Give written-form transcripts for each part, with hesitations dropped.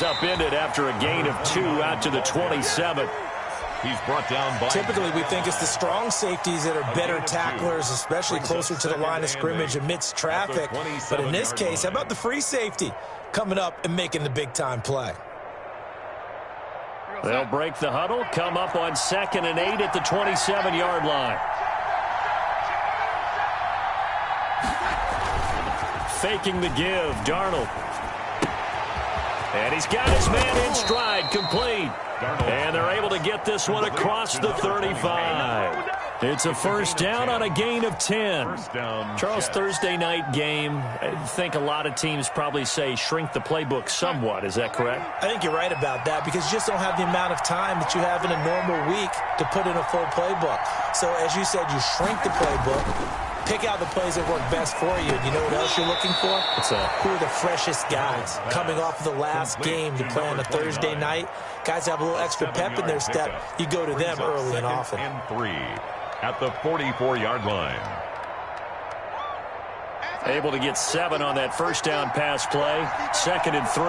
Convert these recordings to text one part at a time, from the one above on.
is upended after a gain of 2 out to the 27. He's brought down by... Typically, we think it's the strong safeties that are better tacklers, especially closer to the line of scrimmage amidst traffic. But in this case, how about the free safety coming up and making the big-time play? They'll break the huddle, come up on 2nd and 8 at the 27-yard line. Faking the give, Darnold. And he's got his man in stride, complete. And they're able to get this one across the 35. It's a first down on a gain of 10. Charles, Thursday night game, I think a lot of teams probably say shrink the playbook somewhat. Is that correct? I think you're right about that because you just don't have the amount of time that you have in a normal week to put in a full playbook. So, as you said, you shrink the playbook, pick out the plays that work best for you. And you know what else you're looking for? Who are the freshest guys coming off of the last game to play on a Thursday night? Guys have a little extra pep in their step. You go to them early and often. And 3 at the 44-yard line. Able to get 7 on that first down pass play. 2nd and 3.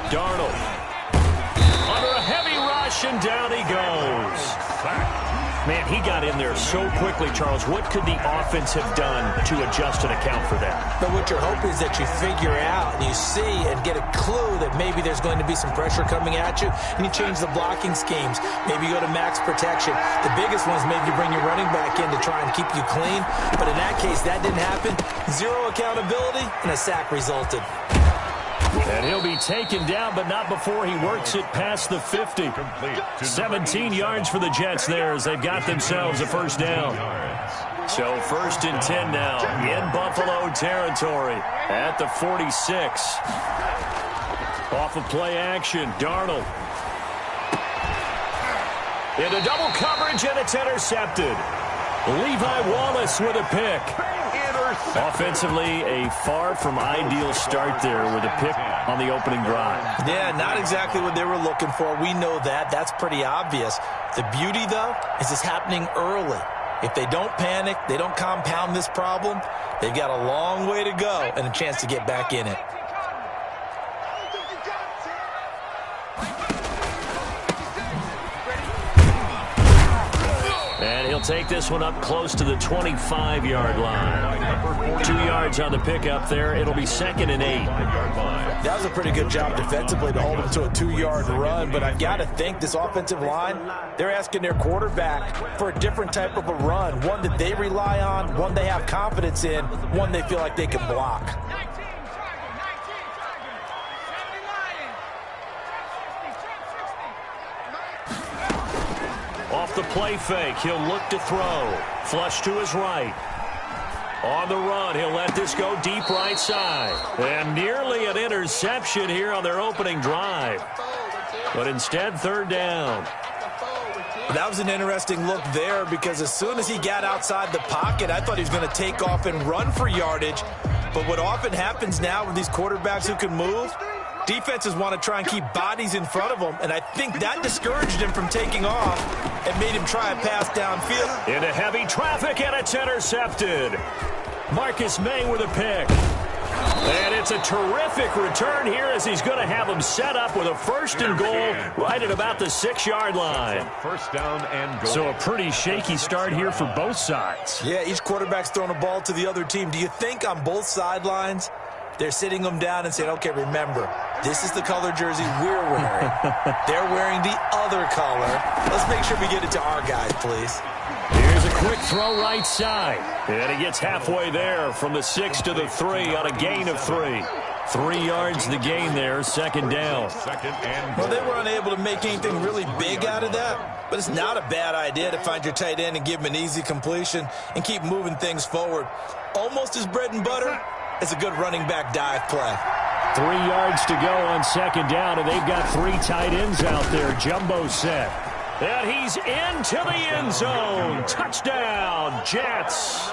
Darnold. Under a heavy rush, and down he goes. Man, he got in there so quickly, Charles. What could the offense have done to adjust and account for that? But what you're hoping is that you figure out and you see and get a clue that maybe there's going to be some pressure coming at you, and you change the blocking schemes. Maybe you go to max protection. The biggest one is maybe you bring your running back in to try and keep you clean. But in that case, that didn't happen. 0 accountability, and a sack resulted. And he'll be taken down, but not before he works it past the 50. 17 yards for the Jets there as they've got themselves a first down. So 1st and 10 now in Buffalo territory at the 46. Off of play action, Darnold. Into double coverage, and it's intercepted. Levi Wallace with a pick. Offensively, a far from ideal start there with a pick on the opening drive. Yeah, not exactly what they were looking for. We know that. That's pretty obvious. The beauty, though, is it's happening early. If they don't panic, they don't compound this problem, they've got a long way to go and a chance to get back in it. And he'll take this one up close to the 25-yard line. 2 yards on the pickup there. It'll be 2nd and 8. That was a pretty good job defensively to hold him to a 2-yard run, but I've got to think this offensive line, they're asking their quarterback for a different type of a run, one that they rely on, one they have confidence in, one they feel like they can block. Off the play fake, he'll look to throw. Flush to his right. On the run, he'll let this go deep right side. And nearly an interception here on their opening drive. But instead, 3rd down. That was an interesting look there because as soon as he got outside the pocket, I thought he was going to take off and run for yardage. But what often happens now with these quarterbacks who can move, defenses want to try and keep bodies in front of them, and I think that discouraged him from taking off and made him try a pass downfield. Into heavy traffic, and it's intercepted. Marcus May with a pick. And it's a terrific return here as he's going to have him set up with a 1st and goal right at about the 6-yard line. First down and goal. So a pretty shaky start here for both sides. Yeah, each quarterback's throwing a ball to the other team. Do you think on both sidelines they're sitting them down and saying, okay, remember, this is the color jersey we're wearing. They're wearing the other color. Let's make sure we get it to our guys, please. Here's a quick throw right side. And he gets halfway there from the 6 to the 3 on a gain of 3. 3 yards the gain there, 2nd down. Well, they were unable to make anything really big out of that, but it's not a bad idea to find your tight end and give him an easy completion and keep moving things forward. Almost as bread and butter as a good running back dive play. 3 yards to go on 2nd down, and they've got 3 tight ends out there. Jumbo set. And he's into the end zone. Touchdown, Jets.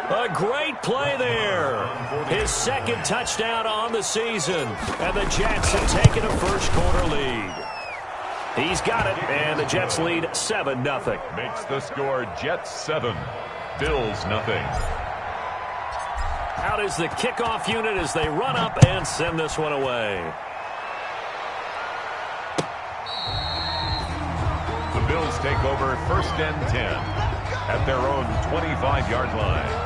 A great play there. His 2nd touchdown on the season. And the Jets have taken a first-quarter lead. He's got it, and the Jets lead 7-0. Makes the score Jets 7, Bills nothing. Out is the kickoff unit as they run up and send this one away. The Bills take over 1st and 10 at their own 25-yard line.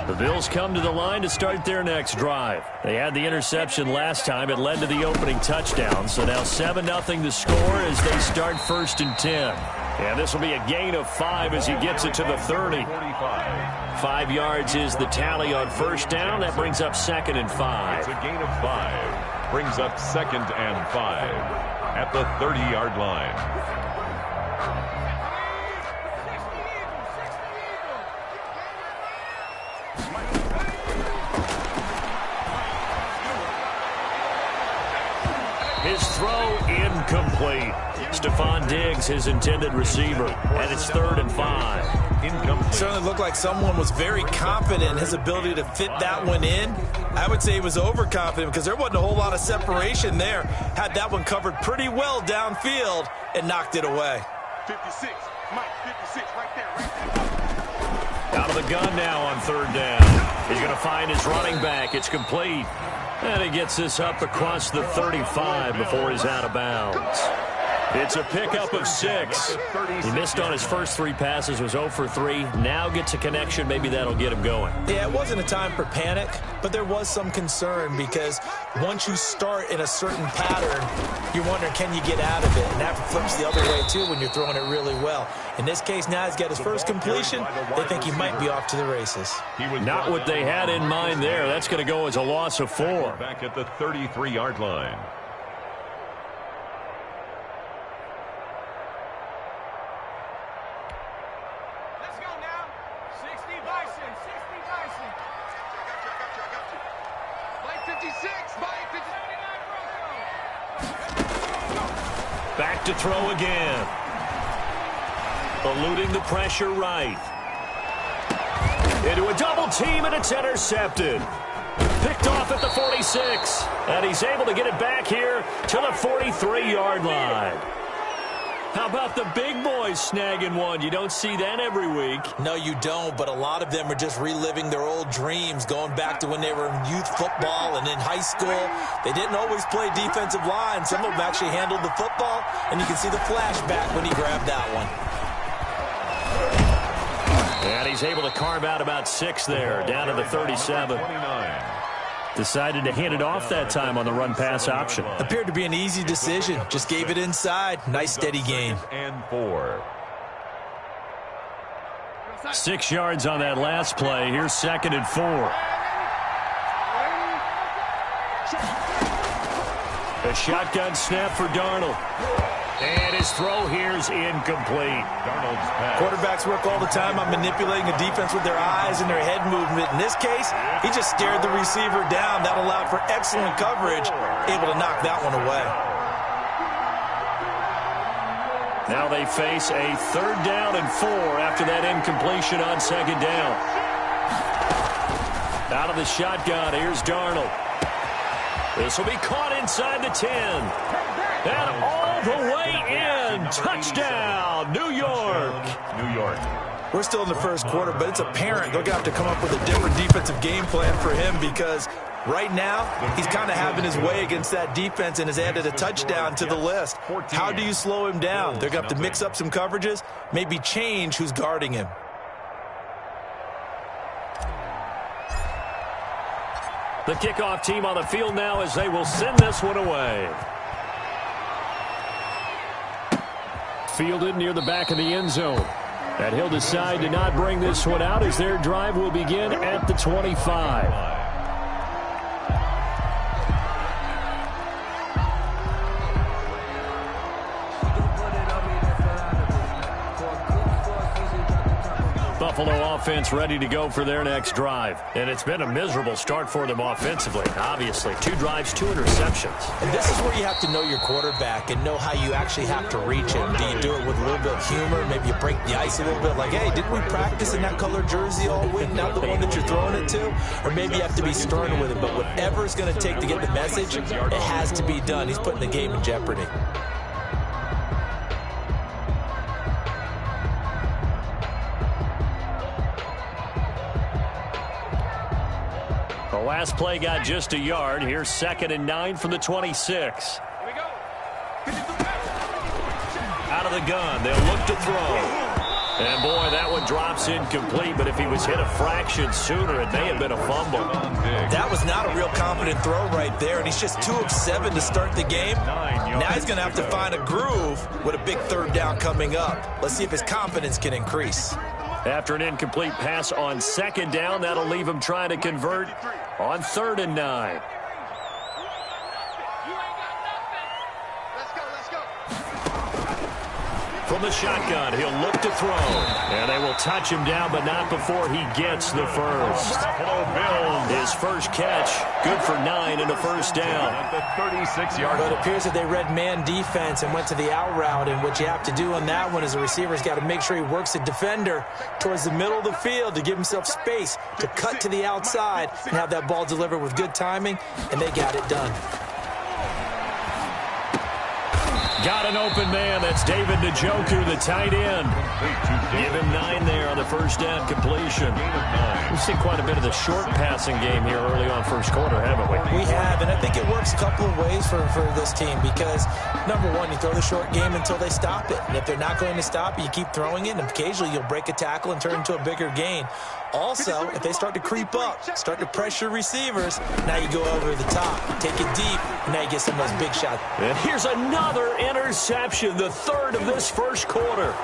The Bills come to the line to start their next drive. They had the interception last time. It led to the opening touchdown. So now 7-0 the score as they start 1st and 10. And this will be a gain of 5 as he gets it to the 30. 5 yards is the tally on 1st down. That brings up 2nd and 5. It's a gain of 5. Brings up 2nd and 5 at the 30-yard line. His throw incomplete. Stephon Diggs, his intended receiver. And it's 3rd and 5. Incomplete. Certainly looked like someone was very confident in his ability to fit that one in. I would say he was overconfident because there wasn't a whole lot of separation there. Had that one covered pretty well downfield and knocked it away. 56, Mike, 56, right there. Out of the gun now on 3rd down. He's going to find his running back. It's complete. And he gets this up across the 35 before he's out of bounds. It's a pickup of 6. He missed on his first 3 passes, was 0 for 3. Now gets a connection. Maybe that'll get him going. Yeah, it wasn't a time for panic, but there was some concern because once you start in a certain pattern, you're wondering, can you get out of it? And that flips the other way, too, when you're throwing it really well. In this case, now he's got his first completion. They think he might be off to the races. Not what they had in mind there. That's going to go as a loss of 4. Back at the 33-yard line. Back to throw again. Eluding the pressure right. Into a double team, and it's intercepted. Picked off at the 46. And he's able to get it back here to the 43-yard line. How about the big boys snagging one? You don't see that every week. No, you don't, but a lot of them are just reliving their old dreams, going back to when they were in youth football and in high school. They didn't always play defensive line. Some of them actually handled the football, and you can see the flashback when he grabbed that one. And he's able to carve out about 6 there, down to the 37. Decided to hand it off that time on the run-pass option. Appeared to be an easy decision. Just gave it inside. Nice, steady game. And 4. 6 yards on that last play. Here's 2nd and 4. A shotgun snap for Darnold. And his throw here is incomplete. Darnold's pass. Quarterbacks work all the time on manipulating a defense with their eyes and their head movement. In this case, he just stared the receiver down. That allowed for excellent coverage, able to knock that one away. Now they face a 3rd down and 4 after that incompletion on 2nd down. Out of the shotgun, here's Darnold. This will be caught inside the 10. And all the way in. Touchdown, New York. New York. We're still in the first quarter, but it's apparent they're going to have to come up with a different defensive game plan for him because right now he's kind of having his way against that defense and has added a touchdown to the list. How do you slow him down? They're going to have to mix up some coverages, maybe change who's guarding him. The kickoff team on the field now as they will send this one away. Fielded near the back of the end zone. And he'll decide to not bring this one out as their drive will begin at the 25. Buffalo offense ready to go for their next drive. And it's been a miserable start for them offensively, obviously. 2 drives, 2 interceptions. And this is where you have to know your quarterback and know how you actually have to reach him. Do you do it with a little bit of humor? Maybe you break the ice a little bit like, hey, didn't we practice in that color jersey all week, not the one that you're throwing it to? Or maybe you have to be stern with it. But whatever it's going to take to get the message, it has to be done. He's putting the game in jeopardy. The last play got just a yard. Here's 2nd and 9 from the 26. Out of the gun. They'll look to throw. And, boy, that one drops incomplete. But if he was hit a fraction sooner, it may have been a fumble. That was not a real confident throw right there. And he's just 2 of 7 to start the game. Now he's going to have to find a groove with a big 3rd down coming up. Let's see if his confidence can increase. After an incomplete pass on 2nd down, that'll leave him trying to convert on 3rd and 9. From the shotgun, he'll look to throw. And they will touch him down, but not before he gets the first. His first catch, good for 9 and a first down. At the 36-yard But it appears that they read man defense and went to the out route. And what you have to do on that one is the receiver's got to make sure he works the defender towards the middle of the field to give himself space to cut to the outside and have that ball delivered with good timing, and they got it done. Got an open man. That's David Njoku, the tight end. Give him 9 there on the first down completion. We've seen quite a bit of the short passing game here early on first quarter, haven't we? We have, and I think it works a couple of ways for this team because, number one, you throw the short game until they stop it. And if they're not going to stop it, you keep throwing it, and occasionally you'll break a tackle and turn into a bigger gain. Also, if they start to creep up, start to pressure receivers, now you go over the top, take it deep, and now you get some of those big shots. And here's another interception, the 3rd of this first quarter.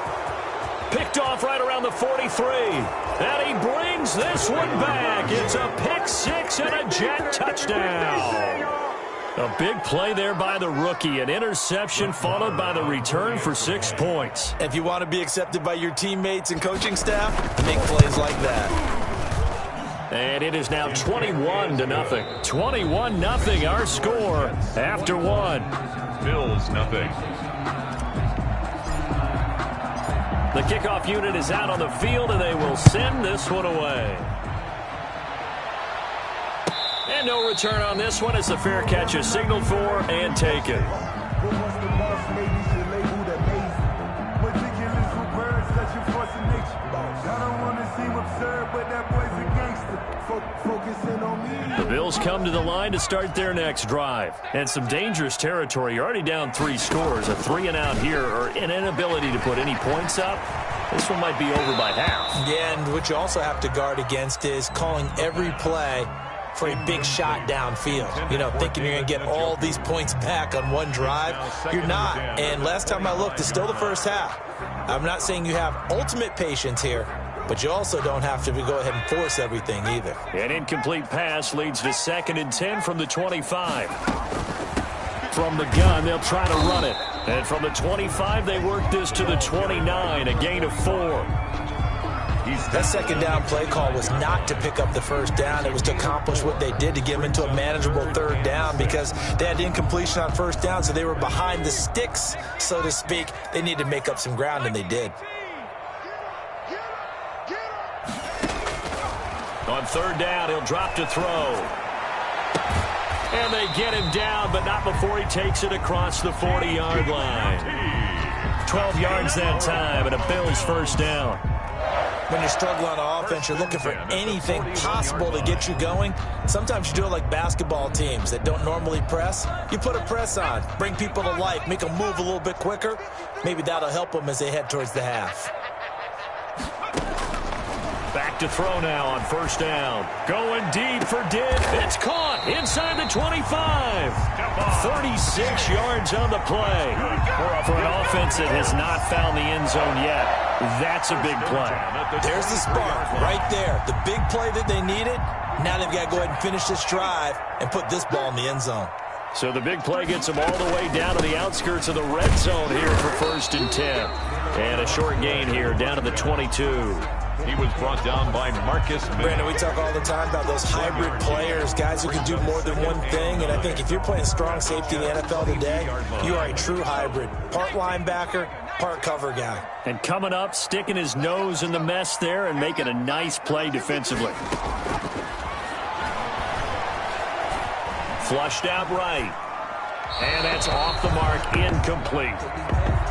Picked off right around the 43. And he brings this one back. It's a pick 6 and a Jet touchdown. A big play there by the rookie. An interception followed by the return for 6 points. If you want to be accepted by your teammates and coaching staff, make plays like that. And it is now 21-0. 21-0 our score after 1. Bills nothing. The kickoff unit is out on the field, and they will send this one away. And no return on this one as the fair catch is signaled for and taken. The Bills come to the line to start their next drive. And some dangerous territory. You're already down 3 scores. A 3-and-out here or an inability to put any points up. This one might be over by half. Yeah, and what you also have to guard against is calling every play for a big shot downfield. You know, thinking you're going to get all these points back on one drive. You're not. And last time I looked, it's still the first half. I'm not saying you have ultimate patience here, but you also don't have to go ahead and force everything either. An incomplete pass leads to 2nd and 10 from the 25. From the gun, they'll try to run it. And from the 25, they work this to the 29, a gain of 4. That 2nd down play call was not to pick up the first down. It was to accomplish what they did to get them into a manageable 3rd down because they had incompletion on 1st down, so they were behind the sticks, so to speak. They needed to make up some ground, and they did. On 3rd down, he'll drop to throw. And they get him down, but not before he takes it across the 40-yard line. 12 yards that time, and a Bills first down. When you're struggling on offense, you're looking for anything possible to get you going. Sometimes you do it like basketball teams that don't normally press. You put a press on, bring people to life, make them move a little bit quicker. Maybe that'll help them as they head towards the half. Back to throw now on 1st down. Going deep for Dibb. It's caught inside the 25. 36 yards on the play. For an offense that has not found the end zone yet, that's a big play. There's the spark right there. The big play that they needed. Now they've got to go ahead and finish this drive and put this ball in the end zone. So the big play gets him all the way down to the outskirts of the red zone here for 1st and 10. And a short gain here down to the 22. He was brought down by Marcus Miller. Brandon, we talk all the time about those hybrid players, guys who can do more than one thing. And I think if you're playing strong safety in the NFL today, you are a true hybrid. Part linebacker, part cover guy. And coming up, sticking his nose in the mess there and making a nice play defensively. Flushed out right. And that's off the mark, incomplete.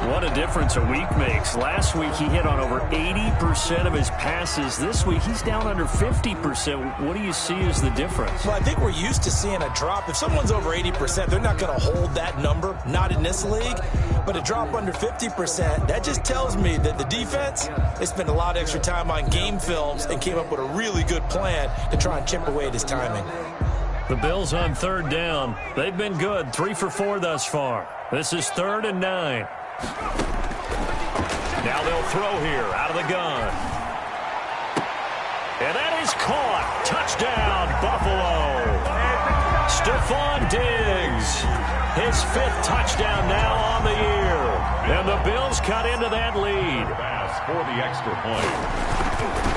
What a difference a week makes. Last week he hit on over 80% of his passes. This week he's down under 50%. What do you see as the difference? Well, I think we're used to seeing a drop. If someone's over 80%, they're not going to hold that number, not in this league. But a drop under 50%, that just tells me that the defense, they spent a lot of extra time on game films and came up with a really good plan to try and chip away at his timing. The Bills on 3rd down. They've been good, 3 for 4 thus far. This is 3rd and 9. Now they'll throw here out of the gun. And that is caught. Touchdown, Buffalo. Stephon Diggs. His 5th touchdown now on the year. And the Bills cut into that lead. Pass for the extra point.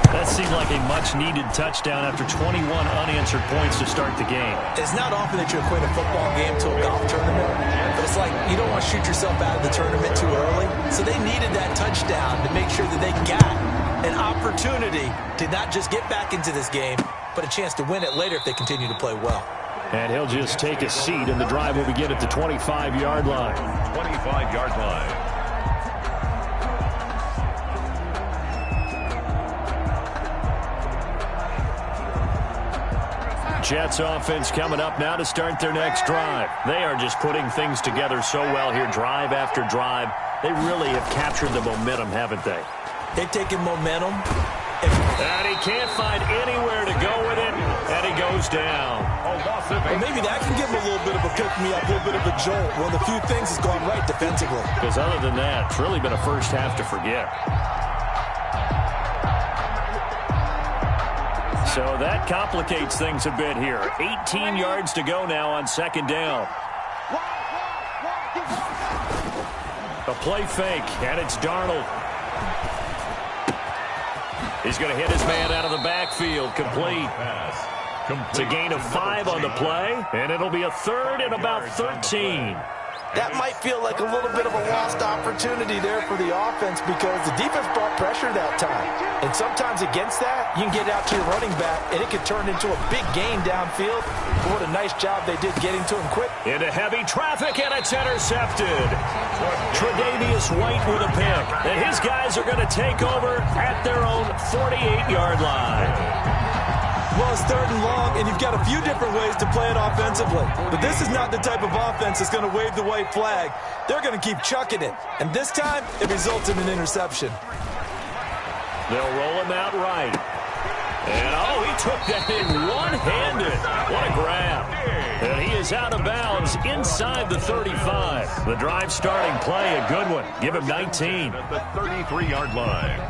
That seemed like a much-needed touchdown after 21 unanswered points to start the game. It's not often that you equate a football game to a golf tournament, but it's like you don't want to shoot yourself out of the tournament too early. So they needed that touchdown to make sure that they got an opportunity to not just get back into this game, but a chance to win it later if they continue to play well. And he'll just take a seat, and the drive will begin at the 25-yard line. 25-yard line. Jets offense coming up now to start their next drive. They are just putting things together so well here, drive after drive. They really have captured the momentum, haven't they? They've taken momentum. And he can't find anywhere to go with it, and he goes down. Well, maybe that can give him a little bit of a pick-me-up, a little bit of a jolt. One of the few things has gone right defensively. Because other than that, it's really been a first half to forget. So that complicates things a bit here. 18 yards to go now on 2nd down. A play fake, and it's Darnold. He's going to hit his man out of the backfield. Complete. It's a gain of 5 on the play, and it'll be a 3rd and about 13. That might feel like a little bit of a lost opportunity there for the offense because the defense brought pressure that time. And sometimes against that, you can get out to your running back, and it could turn into a big gain downfield. But what a nice job they did getting to him quick. Into heavy traffic, and it's intercepted. Tre'Davious White with a pick. And his guys are going to take over at their own 48-yard line. Well, it's 3rd and long, and you've got a few different ways to play it offensively. But this is not the type of offense that's going to wave the white flag. They're going to keep chucking it. And this time, it results in an interception. They'll roll him out right. And, oh, he took that in one-handed. What a grab. And he is out of bounds inside the 35. The drive starting play, a good one. Give him 19. At the 33-yard line.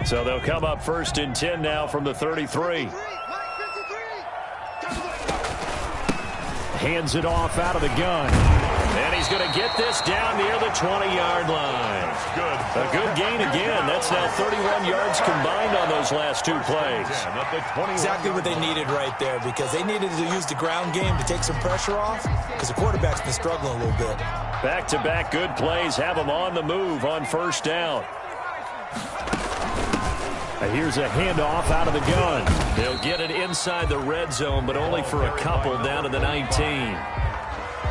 So they'll come up 1st and 10 now from the 33. Hands it off out of the gun. And he's going to get this down near the 20-yard line. A good gain again. That's now 31 yards combined on those last 2 plays. Exactly what they needed right there because they needed to use the ground game to take some pressure off because the quarterback's been struggling a little bit. Back-to-back good plays have them on the move on 1st down. Here's a handoff out of the gun. They'll get it inside the red zone, but only for a couple down to the 19.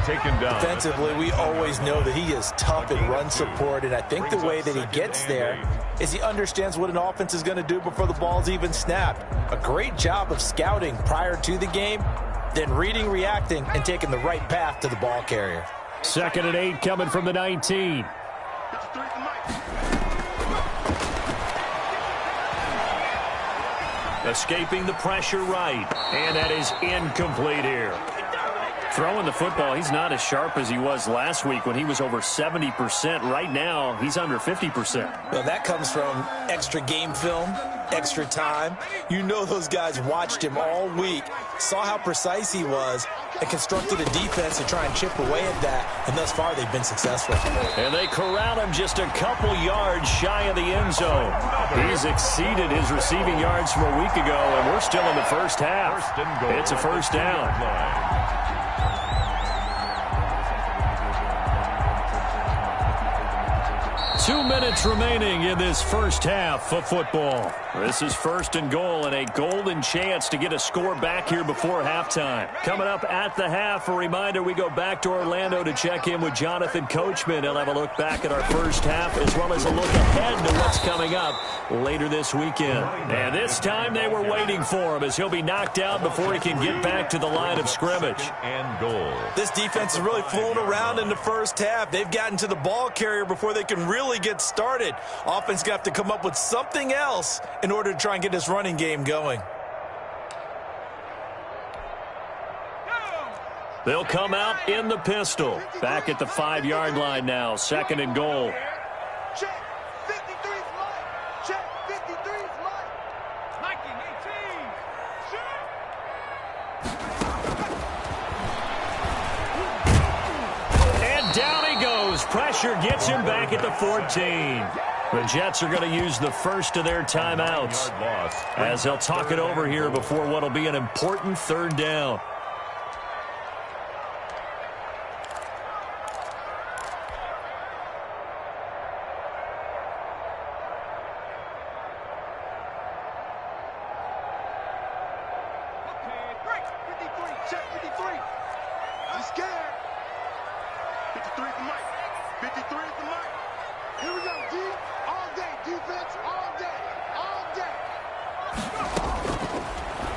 Taken down. Defensively, we always know that he is tough in run support, and I think the way that he gets there is he understands what an offense is going to do before the ball's even snapped. A great job of scouting prior to the game, then reading, reacting, and taking the right path to the ball carrier. 2nd and 8 coming from the 19. Escaping the pressure right. And that is incomplete here. Throwing the football, he's not as sharp as he was last week when he was over 70%. Right now, he's under 50%. Well, that comes from extra game film, extra time. You know those guys watched him all week, saw how precise he was, and constructed a defense to try and chip away at that, and thus far they've been successful. And they corral him just a couple yards shy of the end zone. He's exceeded his receiving yards from a week ago, and we're still in the first half. It's a first down. 2 minutes remaining in this first half of football. This is first and goal and a golden chance to get a score back here before halftime. Coming up at the half, a reminder we go back to Orlando to check in with Jonathan Coachman. He'll have a look back at our first half as well as a look ahead to what's coming up later this weekend. And this time they were waiting for him as he'll be knocked out before he can get back to the line of scrimmage. And goal. This defense is really flown around in the first half. They've gotten to the ball carrier before they can really get started. Offense going to have to come up with something else in order to try and get this running game going. They'll come out in the pistol. Back at the 5-yard line now. Second and goal. Check. 53's light. Check. 53's light. 1918. Shoot. And down he goes. Pressure gets him back at the 14. The Jets are going to use the first of their timeouts as they'll talk it over here before what will be an important third down. Okay, break. 53. Check 53. I'm scared. 53 is the mic. 53 is the mic. Here we go, D. All day. Defense all day. All day.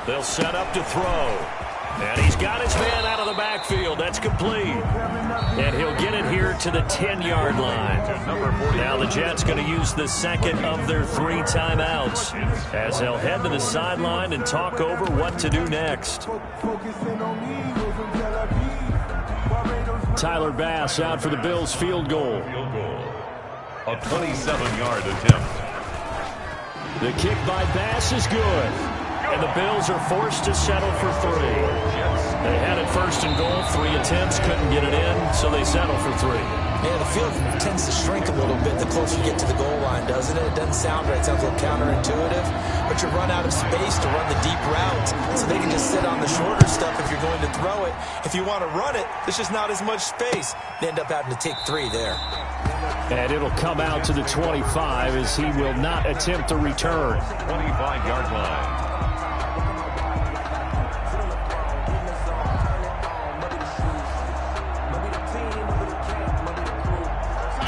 They'll set up to throw. And he's got his man out of the backfield. That's complete. And he'll get it here to the 10-yard line. Now the Jets going to use the second of their 3 timeouts as they'll head to the sideline and talk over what to do next. Tyler Bass out for the Bills field goal. A 27-yard attempt. The kick by Bass is good. And the Bills are forced to settle for 3. They had it first and goal, 3 attempts, couldn't get it in, so they settle for 3. Yeah, the field tends to shrink a little bit the closer you get to the goal line, doesn't it? It doesn't sound right. It sounds a little counterintuitive. But you run out of space to run the deep routes, so they can just sit on the shorter stuff if you're going to throw it. If you want to run it, there's just not as much space. They end up having to take 3 there. And it'll come out to the 25 as he will not attempt a return. 25-yard line.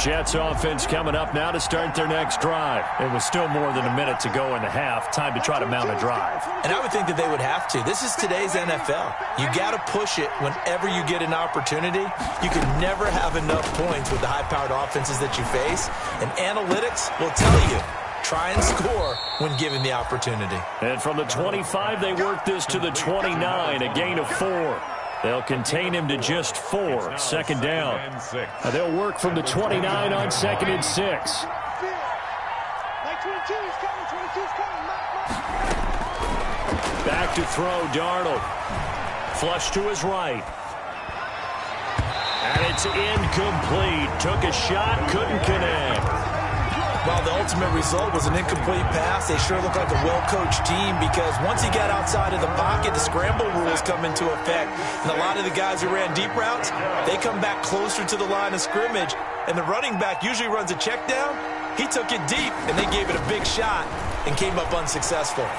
Jets offense coming up now to start their next drive. It was still more than a minute to go in the half. Time to try to mount a drive. And I would think that they would have to. This is today's NFL. You got to push it whenever you get an opportunity. You can never have enough points with the high-powered offenses that you face. And analytics will tell you, try and score when given the opportunity. And from the 25, they work this to the 29, a gain of 4. They'll contain him to just 4. Second down. They'll work from the 29 on second and 6. Like 22's coming. 22's coming. Back to throw, Darnold. Flush to his right. And it's incomplete. Took a shot, couldn't connect. While the ultimate result was an incomplete pass, they sure look like a well-coached team because once he got outside of the pocket, the scramble rules come into effect. And a lot of the guys who ran deep routes, they come back closer to the line of scrimmage. And the running back usually runs a check down. He took it deep, and they gave it a big shot and came up unsuccessful.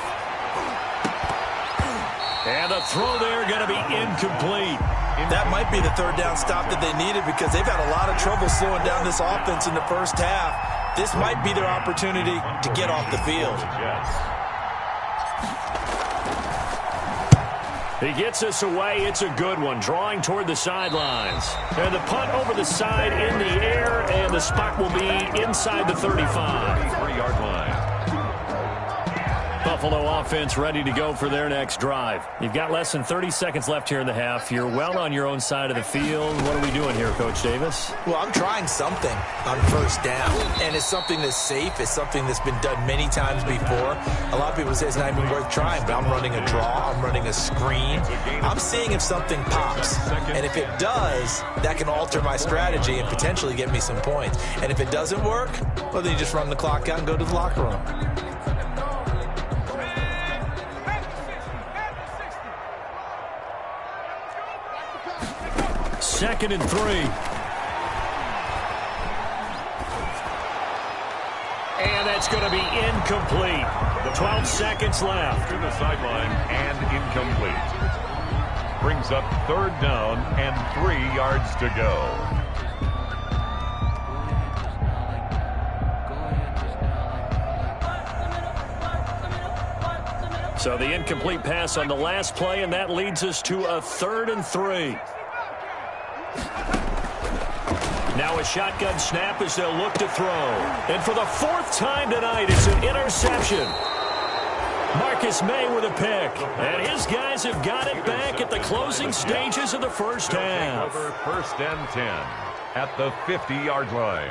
And the throw there going to be incomplete. That might be the third down stop that they needed because they've had a lot of trouble slowing down this offense in the first half. This might be their opportunity to get off the field. He gets us away. It's a good one. Drawing toward the sidelines. And the punt over the side in the air, and the spot will be inside the 35. 3-yard line. Buffalo offense ready to go for their next drive. You've got less than 30 seconds left here in the half. You're well on your own side of the field. What are we doing here, Coach Davis? Well, I'm trying something on first down, and it's something that's safe. It's something that's been done many times before. A lot of people say it's not even worth trying, but I'm running a draw. I'm running a screen. I'm seeing if something pops, and if it does, that can alter my strategy and potentially get me some points. And if it doesn't work, well, then you just run the clock out and go to the locker room. Second and 3. And that's going to be incomplete. 12 seconds left. To the sideline and incomplete. Brings up third down and 3 yards to go. So the incomplete pass on the last play, and that leads us to a 3rd and 3. Now a shotgun snap as they'll look to throw. And for the 4th time tonight, it's an interception. Marcus May with a pick. And his guys have got it back at the closing stages of the first half. First and 10 at the 50-yard line.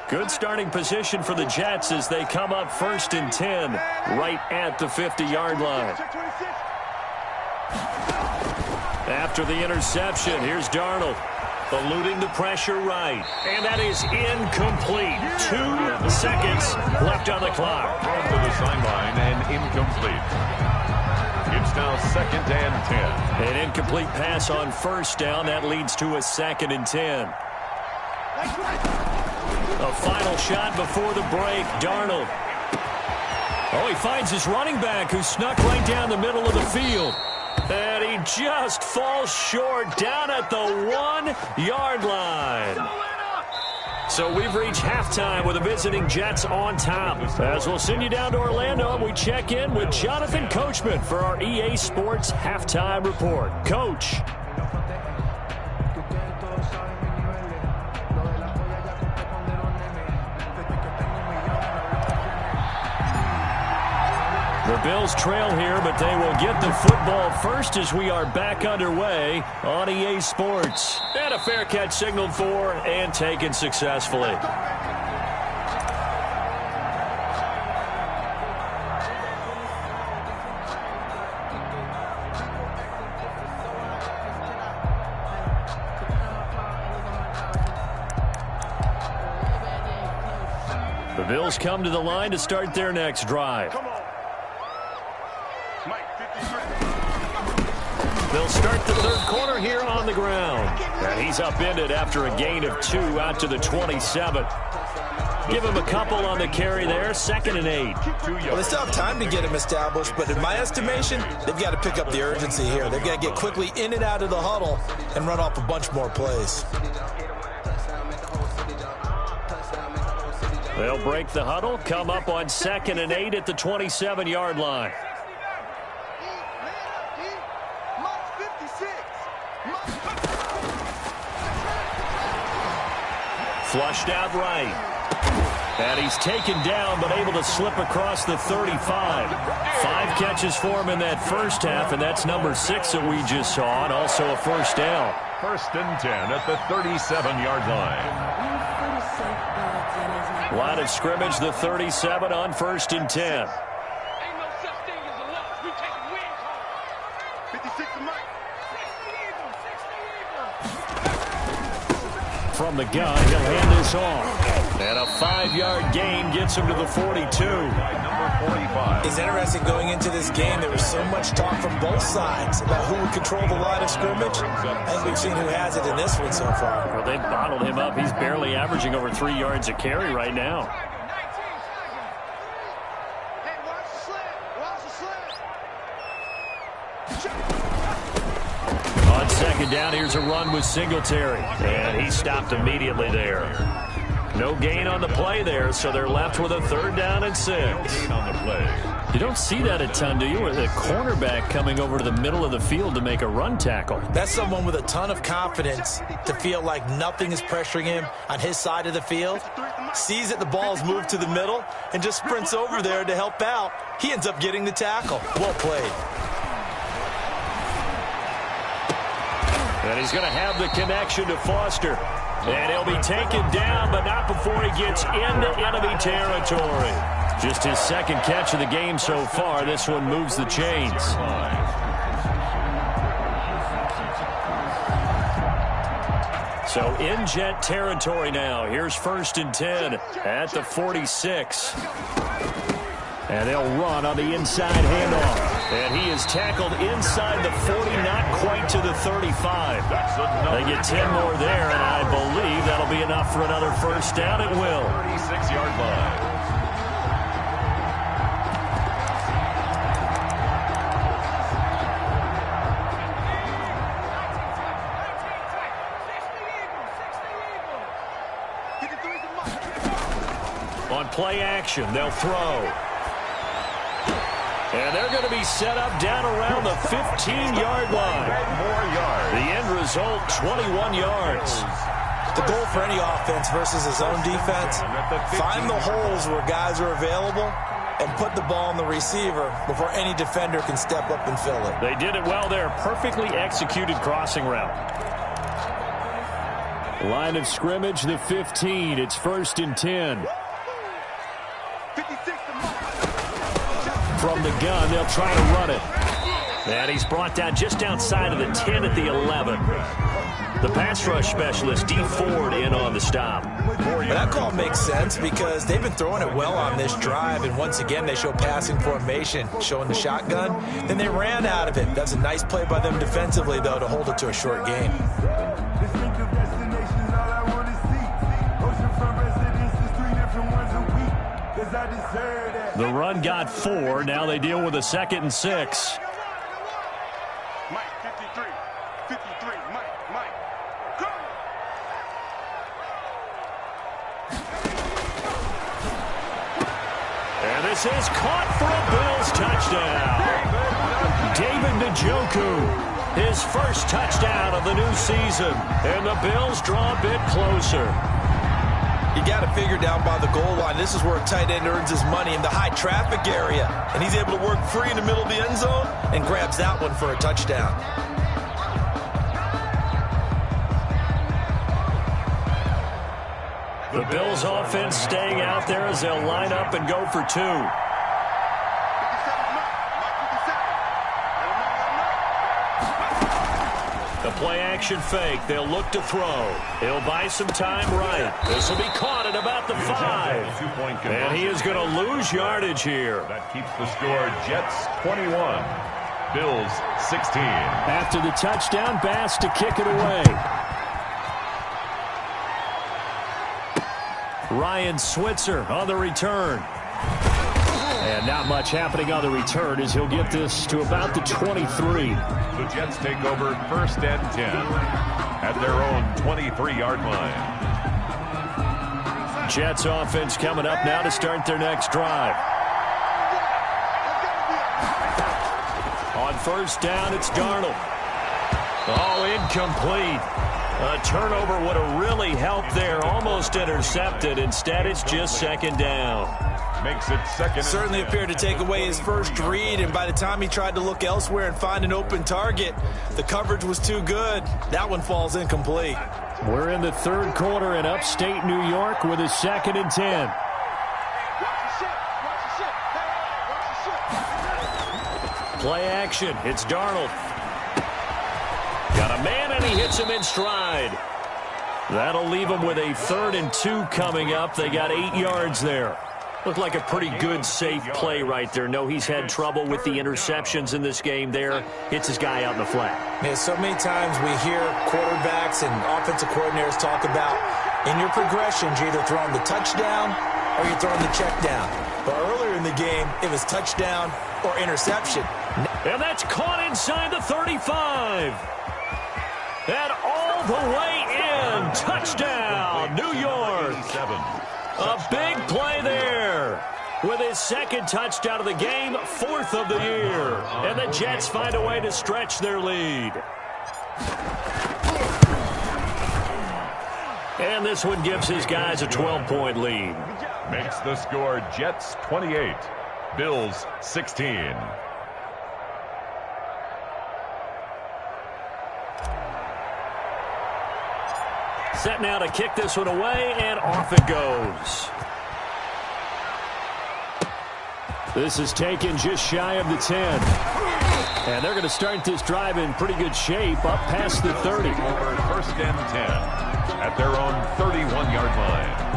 Good starting position for the Jets as they come up 1st and 10 right at the 50-yard line. After the interception, here's Darnold. Eluding the pressure right. And that is incomplete. 2 seconds left on the clock. Thrown to the sideline and incomplete. It's now 2nd and 10. An incomplete pass on first down. That leads to a 2nd and 10. A final shot before the break. Darnold. Oh, he finds his running back who snuck right down the middle of the field. And he just falls short down at the 1-yard line. So we've reached halftime with the visiting Jets on top. As we'll send you down to Orlando, and we check in with Jonathan Coachman for our EA Sports Halftime Report. Coach. The Bills trail here, but they will get the football first as we are back underway on EA Sports. And a fair catch signaled for and taken successfully. The Bills come to the line to start their next drive. They'll start the 3rd quarter here on the ground. And he's upended after a gain of 2 out to the 27. Give him a couple on the carry there. 2nd and 8. Well, they still have time to get him established, but in my estimation, they've got to pick up the urgency here. They've got to get quickly in and out of the huddle and run off a bunch more plays. They'll break the huddle, come up on 2nd and 8 at the 27-yard line. Flushed out right. And he's taken down, but able to slip across the 35. 5 catches for him in that first half, and that's number 6 that we just saw, and also a first down. 1st and 10 at the 37-yard line. Line of scrimmage, the 37 on 1st and 10. From the gun, he'll hand this off. And a 5-yard gain gets him to the 42. Number 45. It's interesting going into this game. There was so much talk from both sides about who would control the line of scrimmage. I think we've seen who has it in this one so far. Well, they've bottled him up. He's barely averaging over 3 yards a carry right now. On 2nd down, here's a run with Singletary. And he stopped immediately there. No gain on the play there, so they're left with a 3rd down and 6. Gain on the play. You don't see that a ton, do you? Or the cornerback coming over to the middle of the field to make a run tackle. That's someone with a ton of confidence to feel like nothing is pressuring him on his side of the field. Sees that the ball's moved to the middle and just sprints over there to help out. He ends up getting the tackle. Well played. And he's going to have the connection to Foster. And he'll be taken down, but not before he gets into enemy territory. Just his second catch of the game so far. This one moves the chains. So in Jet territory now. Here's 1st and 10 at the 46. And they'll run on the inside handoff. And he is tackled inside the 40, not quite to the 35. They get 10 more there, and I believe that'll be enough for another first down. It will. 36-yard line. On play action, they'll throw. And they're going to be set up down around the 15-yard line. More yards. The end result, 21 yards. The goal for any offense versus his own defense, find the holes where guys are available and put the ball on the receiver before any defender can step up and fill it. They did it well there. Perfectly executed crossing route. Line of scrimmage, the 15. It's 1st and 10. From the gun, they'll try to run it. And he's brought down just outside of the 10 at the 11. The pass rush specialist, D. Ford, in on the stop. But that call makes sense because they've been throwing it well on this drive, and once again they show passing formation, showing the shotgun. Then they ran out of it. That's a nice play by them defensively, though, to hold it to a short game. The run got 4. Now they deal with a 2nd and 6. Mike, 53. 53. Mike. Go! And this is caught for a Bills touchdown. David Njoku, his first touchdown of the new season. And the Bills draw a bit closer. You got to figure down by the goal line. This is where a tight end earns his money in the high traffic area. And he's able to work free in the middle of the end zone and grabs that one for a touchdown. The Bills offense staying out there as they'll line up and go for 2. The play-action fake. They'll look to throw. He'll buy some time right. This will be caught at about the 5. And he is going to lose yardage here. That keeps the score Jets 21, Bills 16. After the touchdown, Bass to kick it away. Ryan Switzer on the return. And not much happening on the return as he'll get this to about the 23. The Jets take over 1st and 10 at their own 23-yard line. Jets offense coming up now to start their next drive. On 1st down, it's Darnold. Oh, incomplete. A turnover would have really helped there. Almost intercepted. Instead, it's just 2nd down. Makes it 2nd. Certainly appeared to take away his first read, and by the time he tried to look elsewhere and find an open target, the coverage was too good. That one falls incomplete. We're in the 3rd quarter in upstate New York with a 2nd and 10. Play action. It's Darnold. Got a man, and he hits him in stride. That'll leave him with a 3rd and 2 coming up. They got 8 yards there. Looked like a pretty good, safe play right there. No, he's had trouble with the interceptions in this game there. Hits his guy out in the flat. Yeah, so many times we hear quarterbacks and offensive coordinators talk about in your progressions, you're either throwing the touchdown or you're throwing the check down. But earlier in the game, it was touchdown or interception. And that's caught inside the 35. And all the way in. Touchdown, New York. A big play there. with his second touchdown of the game, 4th of the year. And the Jets find a way to stretch their lead. And this one gives his guys a 12-point lead. Makes the score Jets 28, Bills 16. Set now to kick this one away, and off it goes. This is taken just shy of the 10. And they're going to start this drive in pretty good shape, up past the 30. Over 1st and 10 at their own 31-yard line.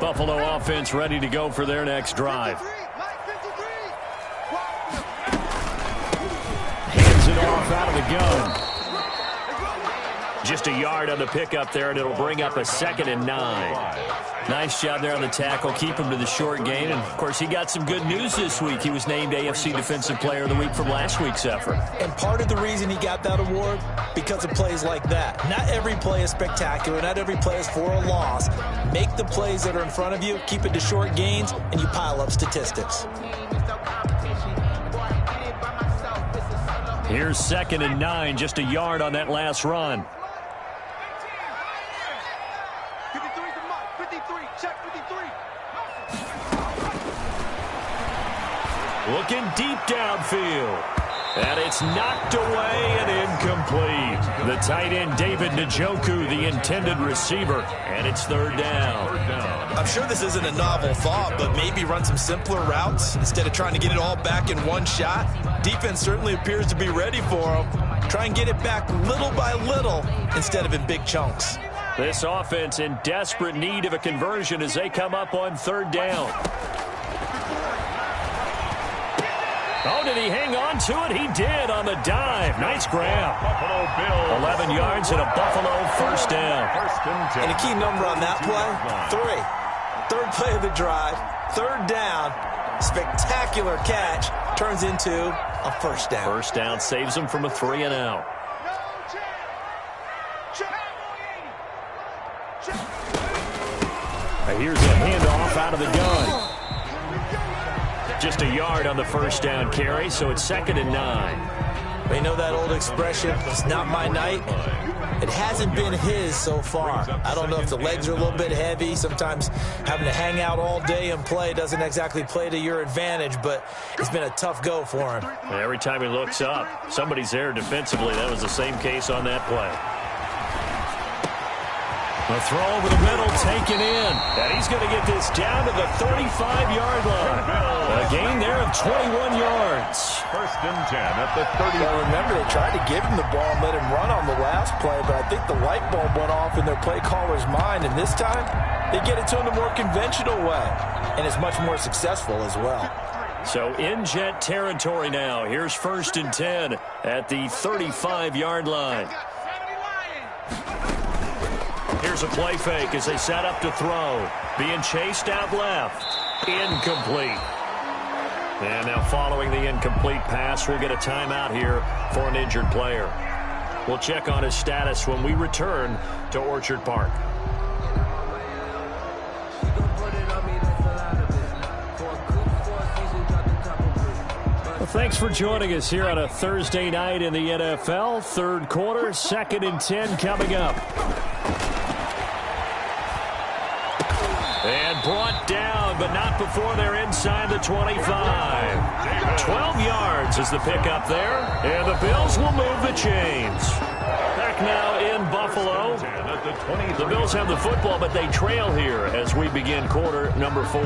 Buffalo offense ready to go for their next drive. Hands it off out of the gun. Just a yard on the pickup there, and it'll bring up a 2nd and 9. Nice job there on the tackle. Keep him to the short gain. And, of course, he got some good news this week. He was named AFC Defensive Player of the Week from last week's effort. And part of the reason he got that award, because of plays like that. Not every play is spectacular. Not every play is for a loss. Make the plays that are in front of you, keep it to short gains, and you pile up statistics. Here's 2nd and 9, just a yard on that last run. 53 to Mike. 53. Check 53. Looking deep downfield. And it's knocked away and incomplete. The tight end, David Njoku, the intended receiver. And it's 3rd down. I'm sure this isn't a novel thought, but maybe run some simpler routes instead of trying to get it all back in one shot. Defense certainly appears to be ready for him. Try and get it back little by little instead of in big chunks. This offense in desperate need of a conversion as they come up on 3rd down. Oh, did he hang on to it? He did on the dive. Nice grab. Buffalo Bills. 11 yards and a Buffalo 1st down. 1st and 10. And a key number on that play, 3. 3rd play of the drive, 3rd down, spectacular catch, turns into a 1st down. 1st down saves him from a 3 and out. Here's a handoff out of the gun. Just a yard on the 1st down carry, so it's 2nd and 9. You know that old expression, it's not my night? It hasn't been his so far. I don't know if the legs are a little bit heavy. Sometimes having to hang out all day and play doesn't exactly play to your advantage, but it's been a tough go for him. Every time he looks up, somebody's there defensively. That was the same case on that play. The throw over the middle, taken in. And he's going to get this down to the 35-yard line. A gain there of 21 yards. 1st and 10 at the 30. Well, remember, they tried to give him the ball and let him run on the last play, but I think the light bulb went off in their play caller's mind, and this time they get it to him the more conventional way, and it's much more successful as well. So in Jet territory now. Here's 1st and 10 at the 35-yard line. Here's a play fake as they set up to throw. Being chased out left. Incomplete. And now following the incomplete pass, we'll get a timeout here for an injured player. We'll check on his status when we return to Orchard Park. Well, thanks for joining us here on a Thursday night in the NFL. 3rd quarter, 2nd and 10 coming up. And brought down, but not before they're inside the 25. 12 yards is the pickup there. And the Bills will move the chains. Back now in Buffalo. The Bills have the football, but they trail here as we begin quarter number 4.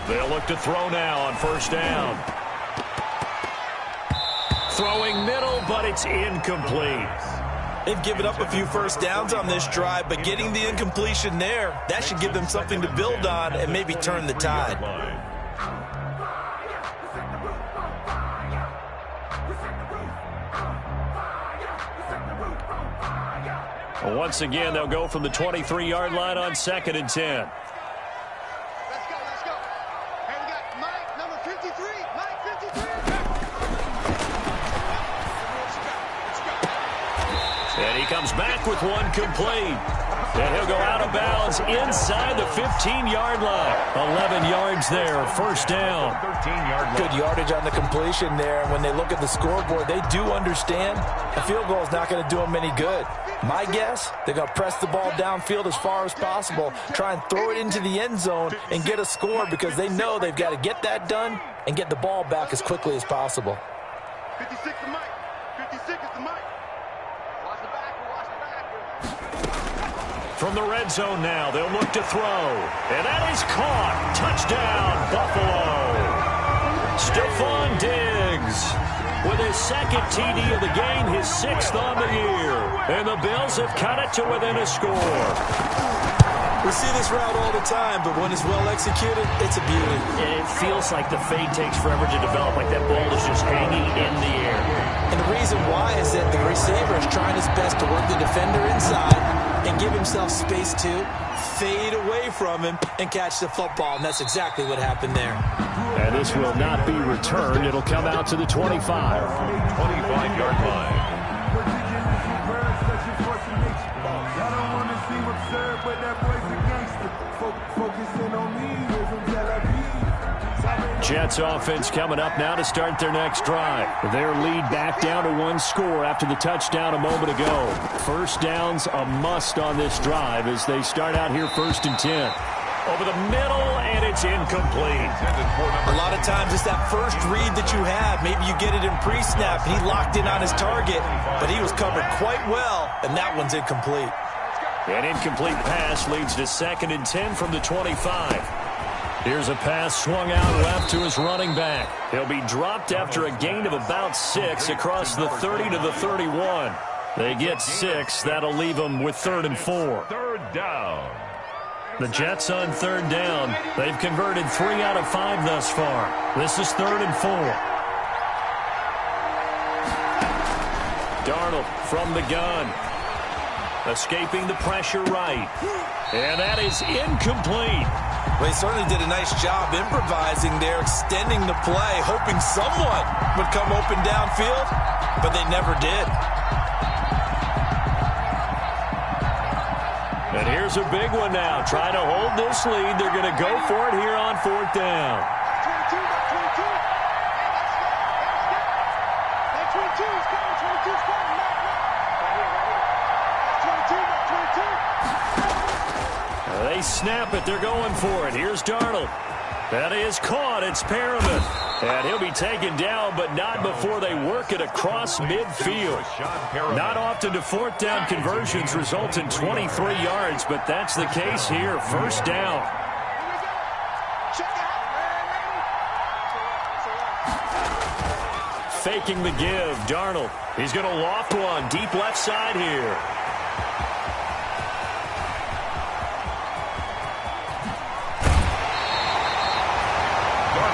They'll look to throw now on 1st down. Throwing middle, but it's incomplete. They've given up a few 1st downs on this drive, but getting the incompletion there, that should give them something to build on and maybe turn the tide. Once again, they'll go from the 23-yard line on 2nd and 10. Let's go. Hey, we got Mike, number 53. Mike, 53. And he comes back with one complete. And he'll go out of bounds inside the 15-yard line. 11 yards there, first down. 13-yard line. Good yardage on the completion there. When they look at the scoreboard, they do understand a field goal is not going to do them any good. My guess, they're going to press the ball downfield as far as possible, try and throw it into the end zone and get a score because they know they've got to get that done and get the ball back as quickly as possible. 56 to Mike. 56 is to Mike. Watch the back. From the red zone now, they'll look to throw. And that is caught. Touchdown, Buffalo. Stephon Diggs with his second TD of the game, his 6th on the year. And the Bills have cut it to within a score. We see this route all the time, but when it's well executed, it's a beauty. It feels like the fade takes forever to develop, like that ball is just hanging in the air. And the reason why is that the receiver is trying his best to work the defender inside and give himself space to fade away from him and catch the football, and that's exactly what happened there. And this will not be returned. It'll come out to the 25. 25-yard line. Jets offense coming up now to start their next drive. Their lead back down to 1 score after the touchdown a moment ago. First down's a must on this drive as they start out here 1st and 10. Over the middle, and it's incomplete. A lot of times it's that first read that you have. Maybe you get it in pre-snap. He locked in on his target, but he was covered quite well, and that one's incomplete. An incomplete pass leads to 2nd and 10 from the 25. Here's a pass swung out left to his running back. He'll be dropped after a gain of about 6 across the 30 to the 31. They get 6. That'll leave them with 3rd and 4. 3rd down. The Jets on 3rd down. They've converted 3 out of 5 thus far. This is 3rd and 4. Darnold from the gun. Escaping the pressure right. And that is incomplete. Well, he certainly did a nice job improvising there, extending the play, hoping someone would come open downfield, but they never did. And here's a big one now. Trying to hold this lead. They're going to go for it here on 4th down. 22. Hey, 22 is coming. 22 is coming. They snap it. They're going for it. Here's Darnold. That is caught. It's Perriman. And he'll be taken down, but not before they work it across midfield. Not often do 4th down conversions result in 23 yards, but that's the case here. 1st down. Faking the give. Darnold. He's going to loft one deep left side here.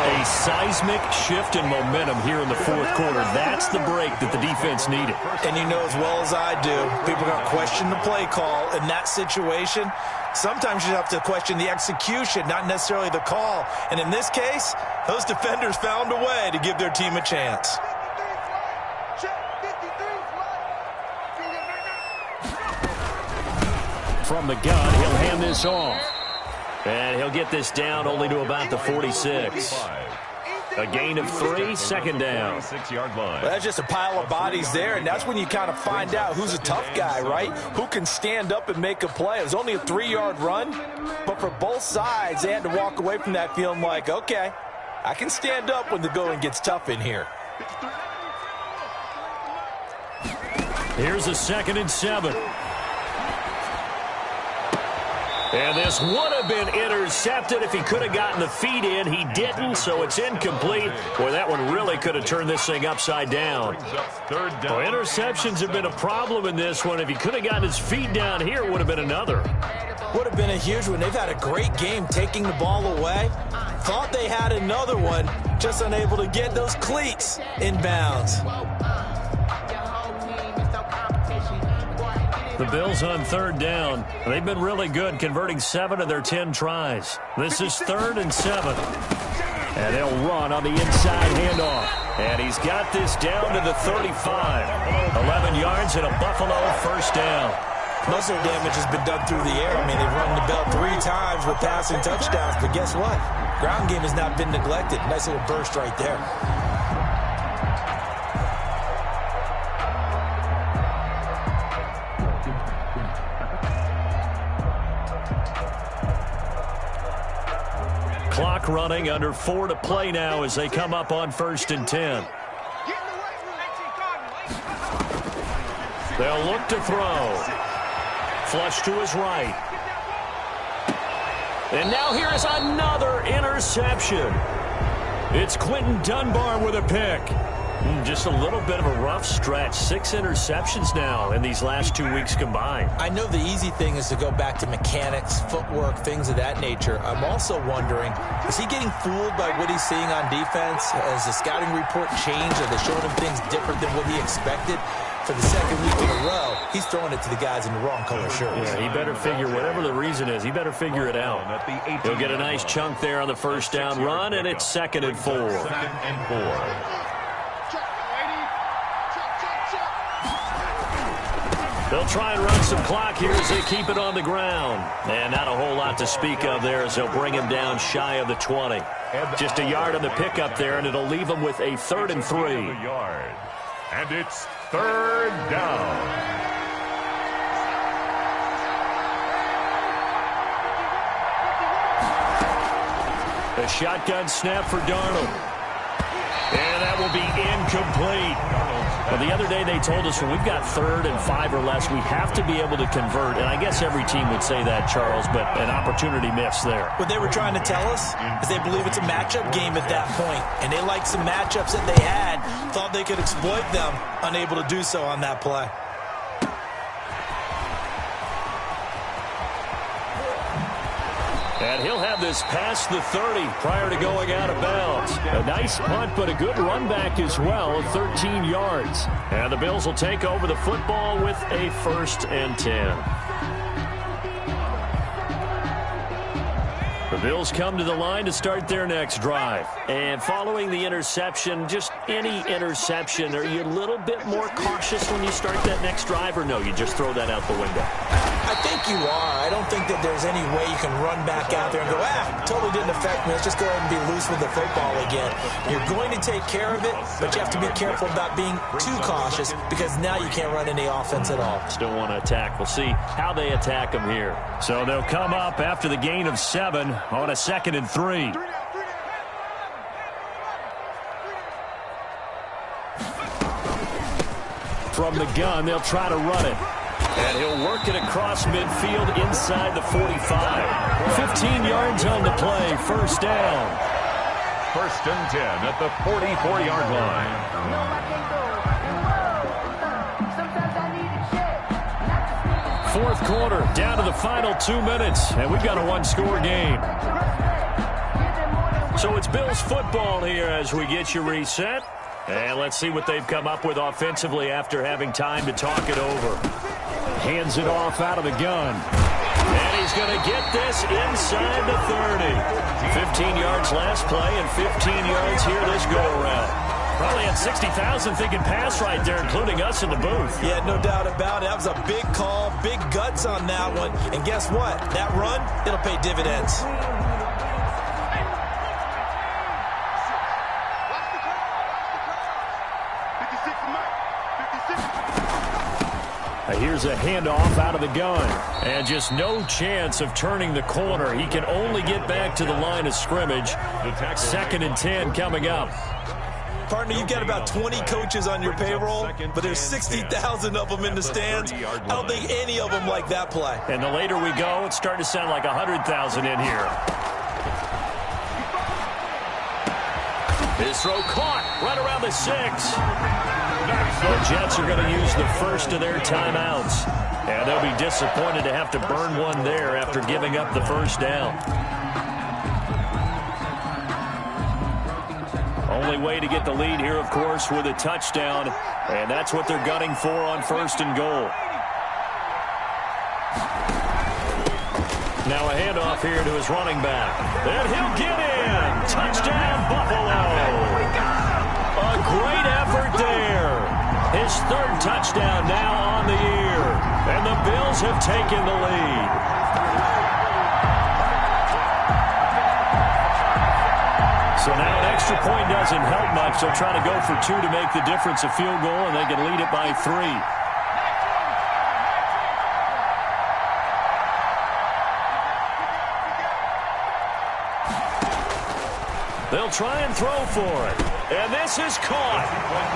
A seismic shift in momentum here in the 4th quarter. That's the break that the defense needed. And you know as well as I do, people are going to question the play call in that situation. Sometimes you have to question the execution, not necessarily the call. And in this case, those defenders found a way to give their team a chance. From the gun, he'll hand this off. And he'll get this down only to about the 46. A gain of 3, 2nd down. 6-yard line. Well, that's just a pile of bodies there, and that's when you kind of find out who's a tough guy, right? Who can stand up and make a play. It was only a 3-yard run, but for both sides, they had to walk away from that feeling like, okay, I can stand up when the going gets tough in here. Here's a 2nd and 7. And this would have been intercepted if he could have gotten the feet in. He didn't, so it's incomplete. Boy, that one really could have turned this thing upside down. Well, interceptions have been a problem in this one. If he could have gotten his feet down here, it would have been another. Would have been a huge one. They've had a great game taking the ball away. Thought they had another one, just unable to get those cleats in bounds. The Bills on third down. They've been really good, converting 7 of their 10 tries. This is 3rd and 7. And they'll run on the inside handoff. And he's got this down to the 35. 11 yards and a Buffalo first down. Muscle damage has been done through the air. I mean, they've run the bell 3 times with passing touchdowns. But guess what? Ground game has not been neglected. Nice little burst right there. Clock running, under 4 to play now as they come up on 1st and 10. They'll look to throw. Flush to his right. And now here is another interception. It's Quentin Dunbar with a pick. Just a little bit of a rough stretch. 6 interceptions now in these last 2 weeks combined. I know the easy thing is to go back to mechanics, footwork, things of that nature. I'm also wondering, is he getting fooled by what he's seeing on defense? Has the scouting report changed? Are they showing him things different than what he expected? For the 2nd week in a row, he's throwing it to the guys in the wrong color shirts. Yeah, he better figure, whatever the reason is, he better figure it out. He'll get a nice chunk there on the first down run, and it's 2nd and 4. 2nd and 4. They'll try and run some clock here as they keep it on the ground. And not a whole lot to speak of there as they'll bring him down shy of the 20. Just a yard on the pickup there, and it'll leave him with a 3rd and 3. And it's 3rd down. A shotgun snap for Darnold. And that will be incomplete. Well, the other day they told us when we've got 3rd and 5 or less, we have to be able to convert. And I guess every team would say that, Charles, but an opportunity missed there. What they were trying to tell us is they believe it's a matchup game at that point. And they liked some matchups that they had, thought they could exploit them, unable to do so on that play. And he'll have this past the 30 prior to going out of bounds. A nice punt, but a good run back as well, 13 yards. And the Bills will take over the football with a 1st and 10. The Bills come to the line to start their next drive. And following the interception, just any interception, are you a little bit more cautious when you start that next drive, or no, you just throw that out the window? I think you are. I don't think that there's any way you can run back out there and go, totally didn't affect me. Let's just go ahead and be loose with the football again. You're going to take care of it, but you have to be careful about being too cautious because now you can't run any offense at all. Still want to attack. We'll see how they attack them here. So they'll come up after the gain of 7 on a 2nd and 3. From the gun, they'll try to run it. And he'll work it across midfield inside the 45. 15 yards on the play, 1st down. 1st and 10 at the 44-yard line. 4th quarter, down to the final 2 minutes, and we've got a 1-score game. So it's Bills football here as we get you reset. And let's see what they've come up with offensively after having time to talk it over. Hands it off out of the gun. And he's going to get this inside the 30. 15 yards last play and 15 yards here this go-around. Probably had 60,000 thinking pass right there, including us in the booth. Yeah, no doubt about it. That was a big call, big guts on that one. And guess what? That run, it'll pay dividends. Here's a handoff out of the gun. And just no chance of turning the corner. He can only get back to the line of scrimmage. 2nd and 10 coming up. Partner, you've got about 20 coaches on your payroll, but there's 60,000 of them in the stands. I don't think any of them like that play. And the later we go, it's starting to sound like 100,000 in here. His throw caught right around the 6. The Jets are going to use the first of their timeouts. And they'll be disappointed to have to burn one there after giving up the 1st down. Only way to get the lead here, of course, with a touchdown. And that's what they're gunning for on 1st and goal. Now a handoff here to his running back. And he'll get in. Touchdown, Buffalo. A great effort there. His third touchdown now on the year. And the Bills have taken the lead. So now an extra point doesn't help much. They'll try to go for 2 to make the difference a field goal, and they can lead it by 3. They'll try and throw for it. And this is caught.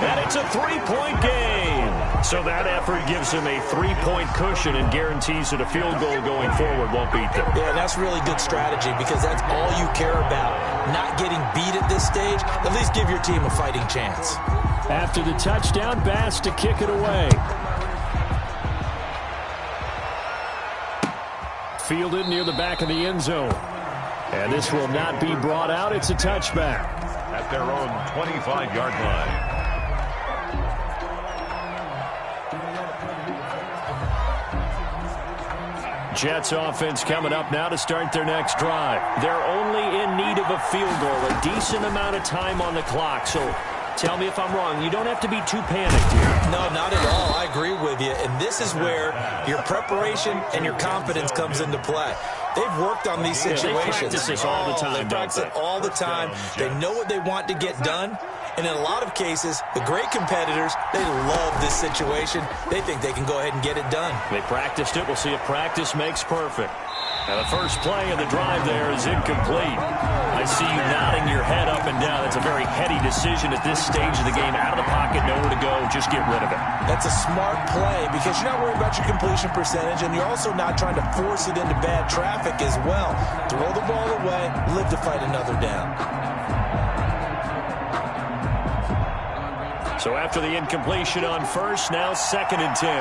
And it's a 3-point game. So that effort gives him a 3-point cushion and guarantees that a field goal going forward won't beat them. Yeah, that's really good strategy because that's all you care about. Not getting beat at this stage. At least give your team a fighting chance. After the touchdown, Bass to kick it away. Fielded near the back of the end zone. And this will not be brought out. It's a touchback. At their own 25-yard line. Jets offense coming up now to start their next drive. They're only in need of a field goal, a decent amount of time on the clock. So tell me if I'm wrong. You don't have to be too panicked here. No, not at all. I agree with you. And this is where your preparation and your confidence comes into play. They've worked on these situations. They practice this all the time. They practice it all the time. They know what they want to get done. And in a lot of cases, the great competitors, they love this situation. They think they can go ahead and get it done. They practiced it. We'll see if practice makes perfect. Now the first play of the drive there is incomplete. I see you nodding your head up and down. That's a very heady decision at this stage of the game. Out of the pocket, nowhere to go. Just get rid of it. That's a smart play because you're not worried about your completion percentage, and you're also not trying to force it into bad traffic as well. Throw the ball away, live to fight another down. So after the incompletion on first, now 2nd and 10.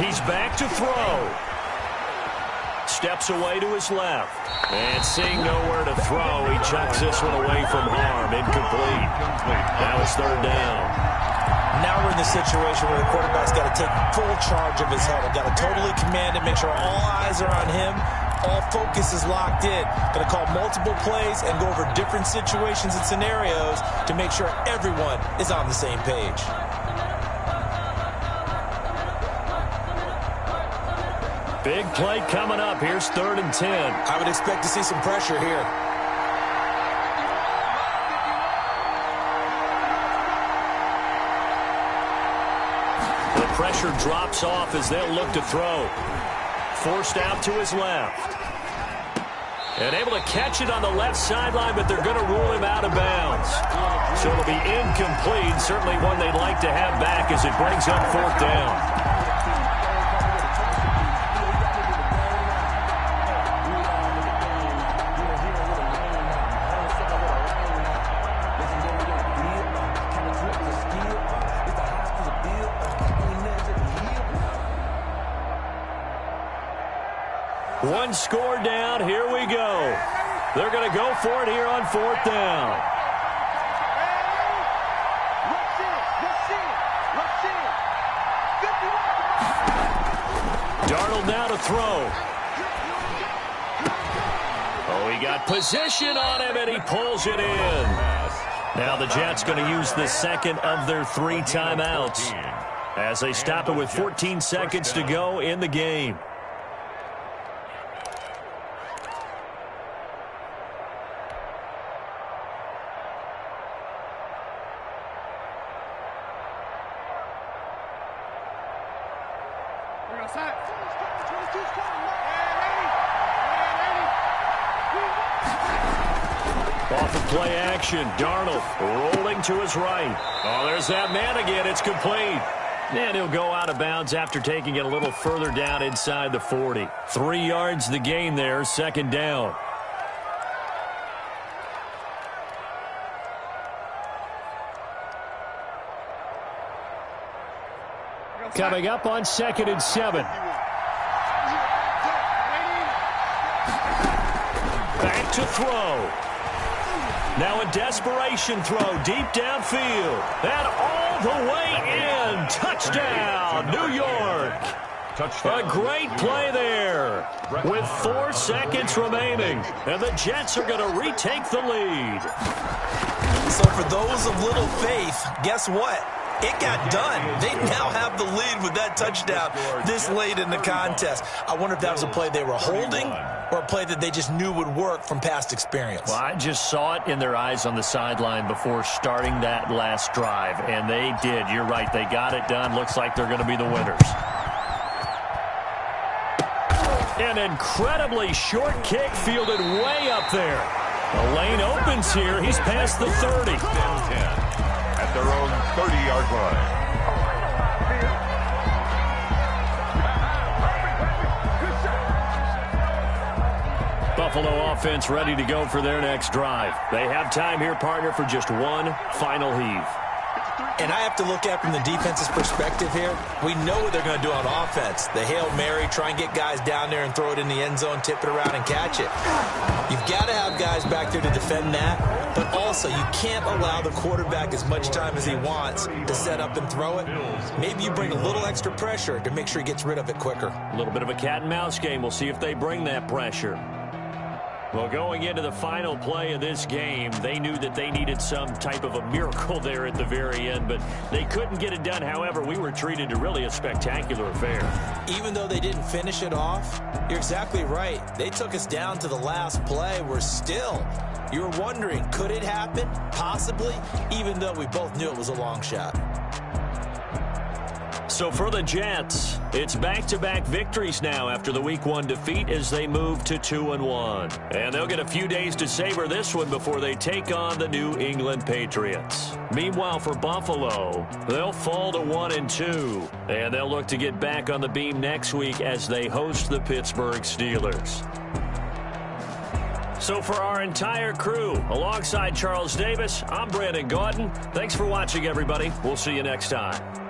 He's back to throw. Steps away to his left. And seeing nowhere to throw, he chucks this one away from harm. Incomplete. Now it's 3rd down. Now we're in the situation where the quarterback's got to take full charge of his huddle. Got to totally command it, make sure all eyes are on him. All focus is locked in. Going to call multiple plays and go over different situations and scenarios to make sure everyone is on the same page. Big play coming up. Here's 3rd and 10. I would expect to see some pressure here. The pressure drops off as they'll look to throw. Forced out to his left. And able to catch it on the left sideline, but they're going to rule him out of bounds. So it'll be incomplete. Certainly one they'd like to have back as it brings up 4th down. One score down. Here we go. They're going to go for it here on 4th down. Darnold now to throw. Oh, he got position on him, and he pulls it in. Now the Jets going to use the 2nd of their 3 timeouts as they stop it with 14 seconds to go in the game. Off of play action, Darnold rolling to his right. Oh, there's that man again. It's complete. And he'll go out of bounds after taking it a little further down inside the 40. 3 yards the gain there, 2nd down. Coming up on 2nd and 7. Back to throw. Now a desperation throw deep downfield. And all the way in. Touchdown, New York. Touchdown. A great play there with 4 seconds remaining. And the Jets are going to retake the lead. So for those of little faith, guess what? It got done. They now have the lead with that touchdown this late in the contest. I wonder if that was a play they were holding or a play that they just knew would work from past experience. Well, I just saw it in their eyes on the sideline before starting that last drive, and they did. You're right. They got it done. Looks like they're going to be the winners. An incredibly short kick fielded way up there. The lane opens here. He's past the 30. 10-10 at their own 30-yard line. Buffalo offense ready to go for their next drive. They have time here, partner, for just one final heave. And I have to look at it from the defense's perspective here. We know what they're going to do on offense. The Hail Mary, try and get guys down there and throw it in the end zone, tip it around and catch it. You've got to have guys back there to defend that, but also you can't allow the quarterback as much time as he wants to set up and throw it. Maybe you bring a little extra pressure to make sure he gets rid of it quicker. A little bit of a cat and mouse game. We'll see if they bring that pressure. Well, going into the final play of this game, they knew that they needed some type of a miracle there at the very end, but they couldn't get it done. However, we were treated to really a spectacular affair. Even though they didn't finish it off, you're exactly right. They took us down to the last play. We're still, you were wondering, could it happen? Possibly, even though we both knew it was a long shot. So for the Jets, it's back-to-back victories now after the Week 1 defeat as they move to 2-1. And they'll get a few days to savor this one before they take on the New England Patriots. Meanwhile, for Buffalo, they'll fall to 1-2. And they'll look to get back on the beam next week as they host the Pittsburgh Steelers. So for our entire crew, alongside Charles Davis, I'm Brandon Gautin. Thanks for watching, everybody. We'll see you next time.